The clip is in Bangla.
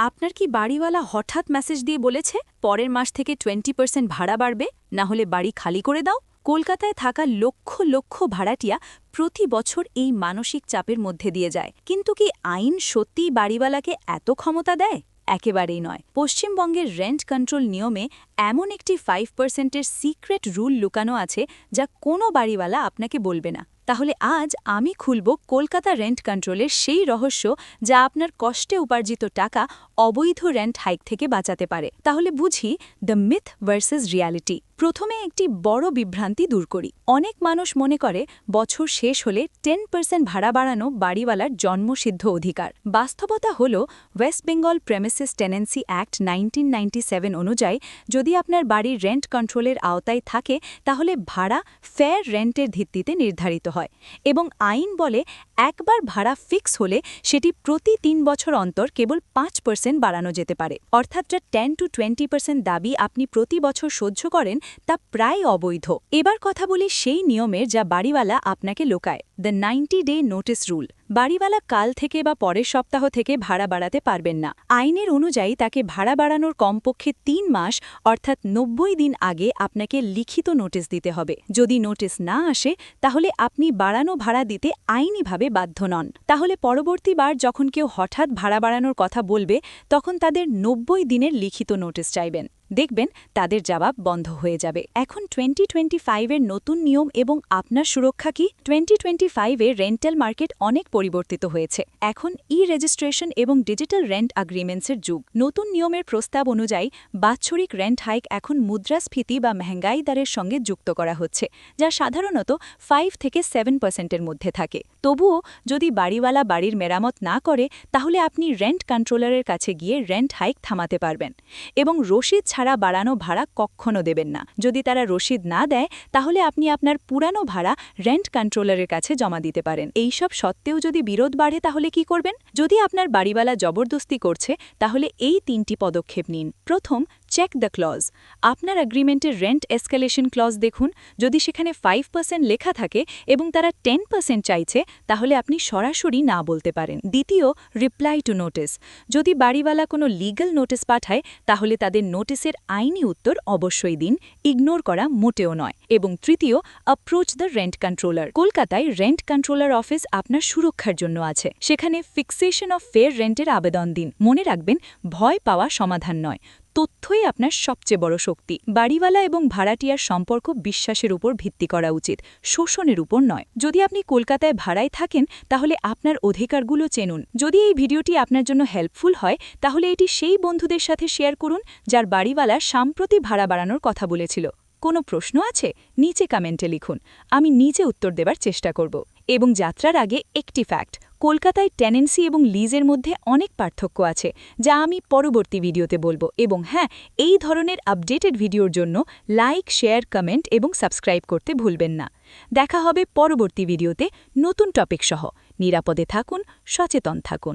আপনার কি বাড়িওয়ালা হঠাৎ মেসেজ দিয়ে বলেছে পরের মাস থেকে 20% ভাড়া বাড়বে, না হলে বাড়ি খালি করে দাও? কলকাতায় থাকা লক্ষ লক্ষ ভাড়াটিয়া প্রতি বছর এই মানসিক চাপের মধ্যে দিয়ে যায়। কিন্তু কি আইন সত্যিই বাড়িওয়ালাকে এত ক্ষমতা দেয়? একেবারেই নয়। পশ্চিমবঙ্গের রেন্ট কন্ট্রোল নিয়মে এমন একটি 5%-এর সিক্রেট রুল লুকানো আছে যা কোনো বাড়িওয়ালা আপনাকে বলবে না। তাহলে আজ আমি খুলব কলকাতা রেন্ট কন্ট্রোলের সেই রহস্য যা আপনার কষ্টে উপার্জিত টাকা অবৈধ রেন্ট হাইক থেকে বাঁচাতে পারে। তাহলে বুঝি দ্য মিথ ভার্সেস রিয়ালিটি। প্রথমে একটি বড় বিভ্রান্তি দূর করি। অনেক মানুষ মনে করে বছর শেষ হলে 10% ভাড়া বাড়ানো বাড়িওয়ালার জন্মসিদ্ধ অধিকার। বাস্তবতা হল West Bengal premises tenancy act 1997 অনুযায়ী যদি আপনার বাড়ির রেন্ট কন্ট্রোলের আওতায় থাকে তাহলে ভাড়া ফেয়ার রেন্টের ভিত্তিতে নির্ধারিত হয় এবং আইন বলে একবার ভাড়া ফিক্স হলে সেটি প্রতি 3 বছর অন্তর কেবল 5% বাড়ানো যেতে পারে। অর্থাৎ যা 10-20% দাবি আপনি প্রতি বছর সহ্য করেন তা প্রায় অবৈধ। এবার কথা বলি সেই নিয়মের যা বাড়িওয়ালা আপনাকে লোকায়, দ্য 90-ডে নোটিস রুল। বাড়িওয়ালা কাল থেকে বা পরের সপ্তাহ থেকে ভাড়া বাড়াতে পারবেন না। আইনের অনুযায়ী তাকে ভাড়া বাড়ানোর কমপক্ষে 3 মাস অর্থাৎ 90 দিন আগে আপনাকে লিখিত নোটিশ দিতে হবে। যদি নোটিশ না আসে তাহলে আপনি বাড়ানো ভাড়া দিতে আইনিভাবে বাধ্য নন। তাহলে পরবর্তীবার যখন কেউ হঠাৎ ভাড়া বাড়ানোর কথা বলবে তখন তাদের 90 দিনের লিখিত নোটিশ চাইবেন। দেখবেন তাদের জবাব বন্ধ হয়ে যাবে। এখন 2025-এর নতুন নিয়ম এবং আপনার সুরক্ষা কি? 2025-এ রেন্টাল মার্কেট অনেক পরিবর্তিত হয়েছে। এখন রেজিস্ট্রেশন এবং ডিজিটাল রেন্ট এগ্রিমেন্টসের যুগ। নতুন নিয়মের প্রস্তাব অনুযায়ী বাৎসরিক রেন্ট হাইক এখন মুদ্রাস্ফীতি বা মহঙ্গাই দরের সঙ্গে যুক্ত করা হচ্ছে, যা সাধারণত 5-7%-এর মধ্যে থাকে। তবুও যদি বাড়িওয়ালা বাড়ির মেরামত না করে তাহলে আপনি রেন্ট কন্ট্রোলারের কাছে গিয়ে রেন্ট হাইক থামাতে পারবেন এবং রসিদ ছাড়া বাড়ানো ভাড়া কখনো দেবেন না। যদি তারা রসিদ না দেয় তাহলে আপনি আপনার পুরানো ভাড়া রেন্ট কন্ট্রোলারের কাছে জমা দিতে পারেন। এইসব সত্ত্বেও যদি বিরোধ বাড়ে তাহলে কি করবেন? যদি আপনার বাড়িওয়ালা জবরদস্তি করছে তাহলে এই 3টি পদক্ষেপ নিন। প্রথম, চেক দ্য ক্লজ। আপনার এগ্রিমেন্টের রেন্ট এসকেলেশন ক্লজ দেখুন। যদি সেখানে 5% লেখা থাকে এবং তারা 10% চাইছে তাহলে আপনি সরাসরি না বলতে পারেন। দ্বিতীয়, রিপ্লাই টু নোটিস। যদি বাড়িওয়ালা কোনো লিগ্যাল নোটিস পাঠায় তাহলে তাদের নোটিসের আইনি উত্তর অবশ্যই দিন, ইগনোর করা মোটেও নয়। এবং তৃতীয়, অ্যাপ্রোচ দ্য রেন্ট কন্ট্রোলার। কলকাতায় রেন্ট কন্ট্রোলার অফিস আপনার সুরক্ষার জন্য আছে। সেখানে ফিক্সেশন অফ ফেয়ার রেন্টের আবেদন দিন। মনে রাখবেন, ভয় পাওয়া সমাধান নয়, তথ্যই আপনার সবচেয়ে বড় শক্তি। বাড়িওয়ালা এবং ভাড়াটিয়ার সম্পর্ক বিশ্বাসের উপর ভিত্তি করা উচিত, শোষণের উপর নয়। যদি আপনি কলকাতায় ভাড়ায় থাকেন তাহলে আপনার অধিকারগুলো চেনুন। যদি এই ভিডিওটি আপনার জন্য হেল্পফুল হয় তাহলে এটি সেই বন্ধুদের সাথে শেয়ার করুন যার বাড়িওয়ালা সাম্প্রতি ভাড়া বাড়ানোর কথা বলেছিল। কোনো প্রশ্ন আছে? নিচে কমেন্টে লিখুন, আমি নিজে উত্তর দেবার চেষ্টা করব। এবং যাত্রার আগে একটি ফ্যাক্ট, কলকাতায় টেনেন্সি এবং লিজের মধ্যে অনেক পার্থক্য আছে যা আমি পরবর্তী ভিডিওতে বলবো। এবং হ্যাঁ, এই ধরনের আপডেটেড ভিডিওর জন্য লাইক, শেয়ার, কমেন্ট এবং সাবস্ক্রাইব করতে ভুলবেন না। দেখা হবে পরবর্তী ভিডিওতে নতুন টপিক সহ। নিরাপদে থাকুন, সচেতন থাকুন।